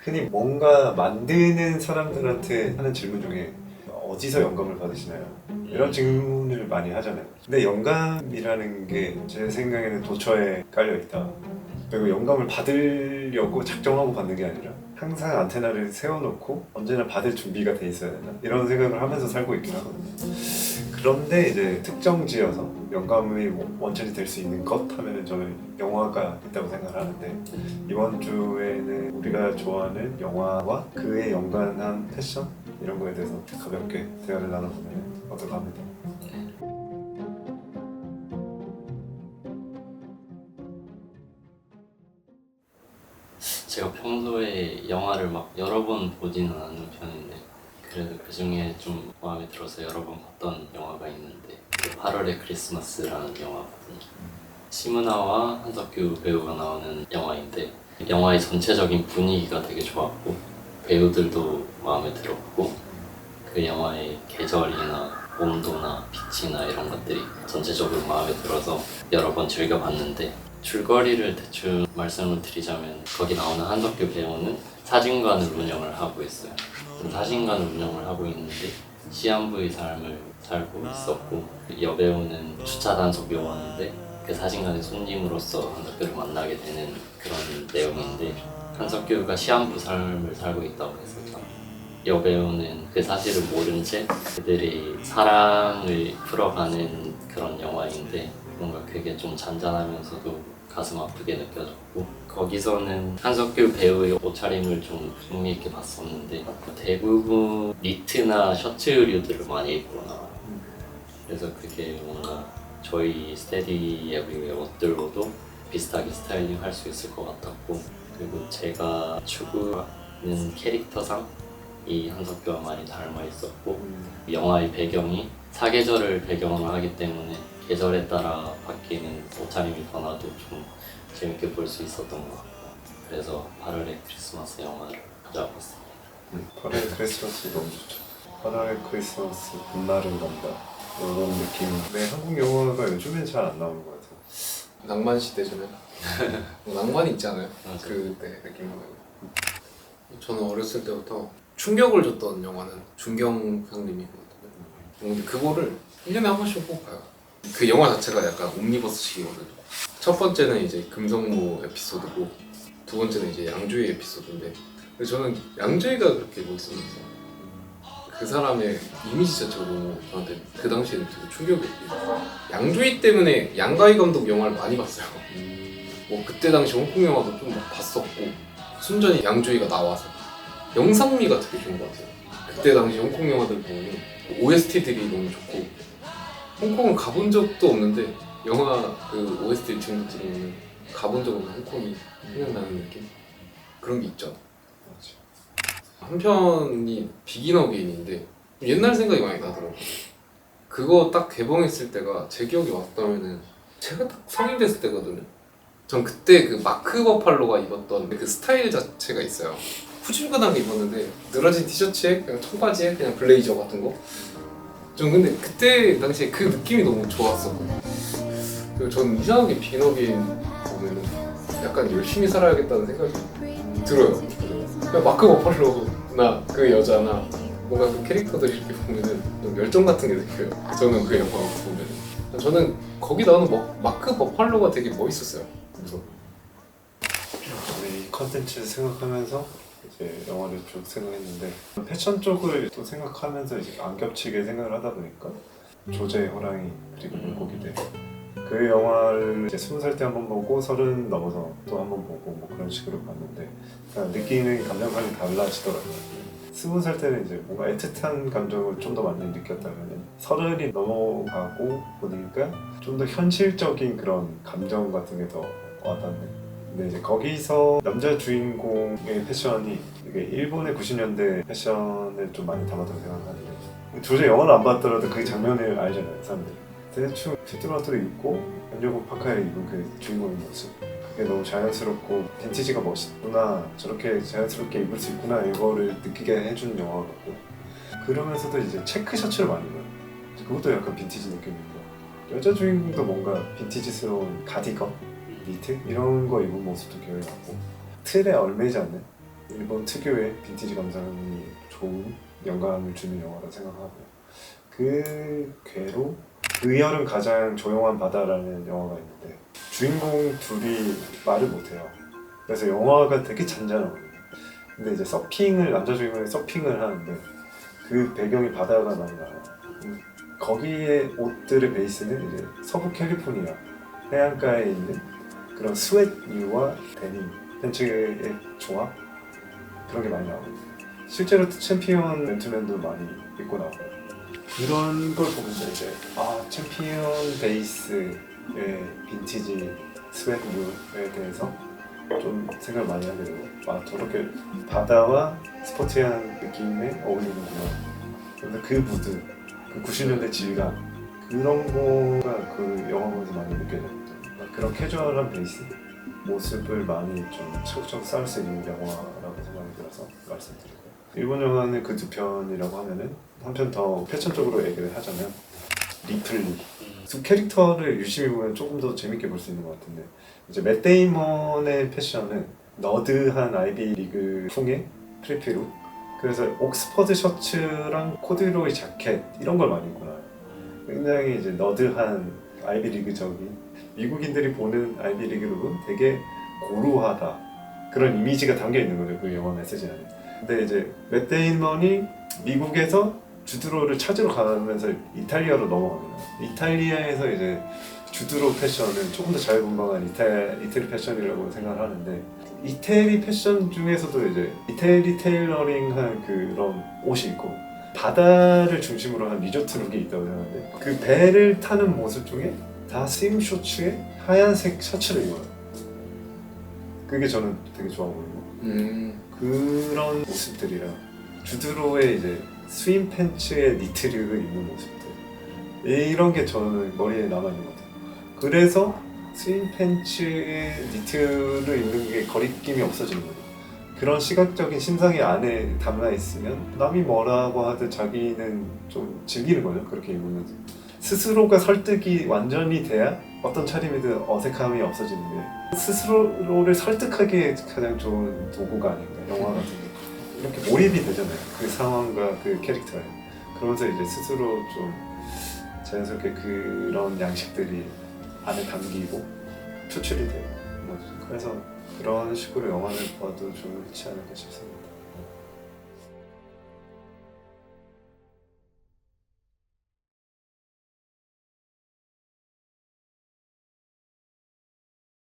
흔히 뭔가 만드는 사람들한테 하는 질문 중에 어디서 영감을 받으시나요? 이런 질문을 많이 하잖아요. 근데 영감이라는 게 제 생각에는 도처에 깔려 있다. 그리고 영감을 받으려고 작정하고 받는 게 아니라 항상 안테나를 세워놓고 언제나 받을 준비가 돼 있어야 된다. 이런 생각을 하면서 살고 있긴 하거든요. 그런데 이제 특정 지어서 영감의 원천이 될 수 있는 것 하면은 저는 영화가 있다고 생각을 하는데, 이번 주에는 우리가 좋아하는 영화와 그에 연관한 패션 이런 거에 대해서 가볍게 대화를 나눠보면 어떨까 합니다. 제가 평소에 영화를 막 여러 번 보지는 않는 편인데 그래도 그 중에 좀 마음에 들어서 여러 번 봤던 영화가 있는데 8월의 크리스마스라는 영화거든요. 심은하와 한석규 배우가 나오는 영화인데 영화의 전체적인 분위기가 되게 좋았고 배우들도 마음에 들었고 그 영화의 계절이나 온도나 빛이나 이런 것들이 전체적으로 마음에 들어서 여러 번 즐겨봤는데, 줄거리를 대충 말씀을 드리자면 거기 나오는 한석규 배우는 사진관을 운영을 하고 있어요. 사진관을 운영을 하고 있는데 시한부의 삶을 살고 있었고, 여배우는 주차 단속 요원인데 그 사진관의 손님으로서 한석규를 만나게 되는 그런 내용인데, 한석규가 시한부 삶을 살고 있다고 했었잖아. 여배우는 그 사실을 모른 채 그들의 사랑을 풀어가는 그런 영화인데 뭔가 그게 좀 잔잔하면서도 가슴 아프게 느껴졌고, 거기서는 한석규 배우의 옷차림을 좀 흥미있게 봤었는데 대부분 니트나 셔츠류들을 많이 입고 나와요. 그래서 그게 뭔가 저희 스테디 예비의 옷들로도 비슷하게 스타일링 할 수 있을 것 같았고, 그리고 제가 추구하는 캐릭터상 이 한석규와 많이 닮아 있었고, 영화의 배경이 사계절을 배경으로 하기 때문에 계절에 따라 바뀌는 옷차림이 변화도 좀 재밌게 볼 수 있었던 것 같고, 그래서 8월의 크리스마스 영화를 가져와봤습니다. 8월의 크리스마스 너무 좋죠. 8월의 크리스마스 봄날은 간다 이런 느낌. 네, 한국 영화가 요즘엔 잘 안 나오는 것 같아요. 낭만 시대잖아요. 낭만이 있잖아요. 맞아. 그때 느낌은. 저는 어렸을 때부터 충격을 줬던 영화는 준경 형님이거든요. 근데 그거를 1년에 한 번씩 꼭 봐요. 그 영화 자체가 약간 옴니버스식이거든요. 첫 번째는 이제 금성무 에피소드고 두 번째는 이제 양주희 에피소드인데, 근데 저는 양주희가 그렇게 멋있었어요. 그 사람의 이미지 자체가 너무 저한테 그 당시에는 되게 충격이었고, 양주희 때문에 양가희 감독 영화를 많이 봤어요. 뭐 그때 당시 홍콩 영화도 좀 봤었고, 순전히 양주희가 나와서 영상미가 되게 좋은 것 같아요. 그때 당시 홍콩 영화들 보면 OST들이 너무 좋고, 홍콩은 가본 적도 없는데 영화 그 OST 듣는 거 들으면 가본 적 없는 홍콩이 생각나는 느낌? 그런 게 있죠. 한 편이 비긴 어게인인데 옛날 생각이 많이 나더라고요. 그거 딱 개봉했을 때가 제 기억이 맞다면은 제가 딱 성인 됐을 때거든요. 전 그때 그 마크 버팔로가 입었던 그 스타일 자체가 있어요. 후줄근하게 입었는데 늘어진 티셔츠에 그냥 청바지에 그냥 블레이저 같은 거. 전 근데 그때 당시에 그 느낌이 너무 좋았었거든요. 그리고 전 이상하게 비긴 어게인 보면은 약간 열심히 살아야겠다는 생각이 들어요. 그냥 마크 버팔로나 그 여자나 뭔가 그 캐릭터들 이렇게 보면은 좀 열정 같은 게 느껴요. 저는 그 영화 보면은 저는 거기 나오는 마크 버팔로가 되게 멋있었어요. 그래서 이 컨텐츠를 생각하면서 이제 영화를 쭉 생각했는데, 패션 쪽을 또 생각하면서 이제 안 겹치게 생각을 하다 보니까 조제, 호랑이, 그리고 물고기들, 그 영화를 이제 20살 때 한 번 보고 30 넘어서 또 한 번 보고 뭐 그런 식으로 봤는데 느끼는 감정감이 달라지더라고요. 20살 때는 이제 뭔가 애틋한 감정을 좀 더 많이 느꼈다면 30이 넘어가고 보니까 좀 더 현실적인 그런 감정 같은 게 더 와닿네. 근데 이제 거기서 남자 주인공의 패션이 이게 일본의 90년대 패션을 좀 많이 담았다고 생각하는데, 도저히 영화를 안 봤더라도 그 장면을 알잖아요, 사람들이. 대충 피트로트를 입고 연료복 파카를 입은 그 주인공의 모습, 그게 너무 자연스럽고 빈티지가 멋있구나, 저렇게 자연스럽게 입을 수 있구나, 이거를 느끼게 해주는 영화 같고, 그러면서도 이제 체크 셔츠를 많이 입어요. 그것도 약간 빈티지 느낌이고, 여자 주인공도 뭔가 빈티지스러운 가디건, 니트? 이런 거 입은 모습도 기억이 나고, 틀에 얽매이지 않는 일본 특유의 빈티지 감성이 좋은 영감을 주는 영화라 생각하고, 그 괴로 그 여름 가장 조용한 바다라는 영화가 있는데 주인공 둘이 말을 못해요. 그래서 영화가 되게 잔잔하거든요. 근데 이제 남자 주인공이 서핑을 하는데 그 배경이 바다가 많이 나와요. 거기에 옷들의 베이스는 이제 서부 캘리포니아 해안가에 있는 그런 스웨트유와 데님 팬츠의 조합, 그런 게 많이 나오거든요. 실제로 챔피언 맨투맨도 많이 입고 나와요. 이런 걸 보면서 이제 챔피언 베이스의 빈티지 스웨트유에 대해서 좀 생각을 많이 하게 되고, 저렇게 바다와 스포티한 느낌에 어울리는구나. 그래서 그 무드, 그 90년대 질감, 그런 거가 그 영화 보면서 많이 느껴졌거든요. 그런 캐주얼한 베이스 모습을 많이 좀 차곡차곡 쌓을 수 있는 영화라고 생각이 들어서 말씀드리고요. 일본 영화는 그 두 편이라고 하면은 한 편 더 패션적으로 얘기를 하자면 리플리. 두 캐릭터를 유심히 보면 조금 더 재밌게 볼 수 있는 것 같은데, 이제 맷 데이먼의 패션은 너드한 아이비 리그 풍의 프리피룩, 그래서 옥스퍼드 셔츠랑 코듀로이 자켓 이런 걸 많이 입고 나와요. 굉장히 이제 너드한 아이비 리그적인, 미국인들이 보는 아이비 리그룩은 되게 고루하다, 그런 이미지가 담겨 있는 거죠, 그 영화 메시지 안에. 근데 이제 맷 데이먼이 미국에서 주드로를 찾으러 가면서 이탈리아로 넘어갑니다. 이탈리아에서 이제 주드로 패션은 조금 더 자유분방한 이태리 패션이라고 생각을 하는데, 이태리 패션 중에서도 이제 이태리 테일러링한 그런 옷이 있고 바다를 중심으로 한 리조트 룩이 있다고 생각하는데, 그 배를 타는 모습 중에 다 스임 쇼츠에 하얀색 셔츠를 입어요. 그게 저는 되게 좋아 보이고, 그런 모습들이랑 주드로의 이제 스윙 팬츠에 니트를 입는 모습들, 이런 게 저는 머리에 남아있는 것 같아요. 그래서 스윙 팬츠에 니트를 입는 게 거리낌이 없어지는 거죠. 그런 시각적인 신상이 안에 담아있으면 남이 뭐라고 하든 자기는 좀 즐기는 거죠, 그렇게 입으면서. 스스로가 설득이 완전히 돼야 어떤 차림이든 어색함이 없어지는데, 스스로를 설득하기에 가장 좋은 도구가 아닌가, 영화 같은 게. 이렇게 몰입이 되잖아요, 그 상황과 그 캐릭터에. 그러면서 이제 스스로 좀 자연스럽게 그런 양식들이 안에 담기고 표출이 돼요. 그래서 그런 식으로 영화를 봐도 좋지 않을까 싶습니다.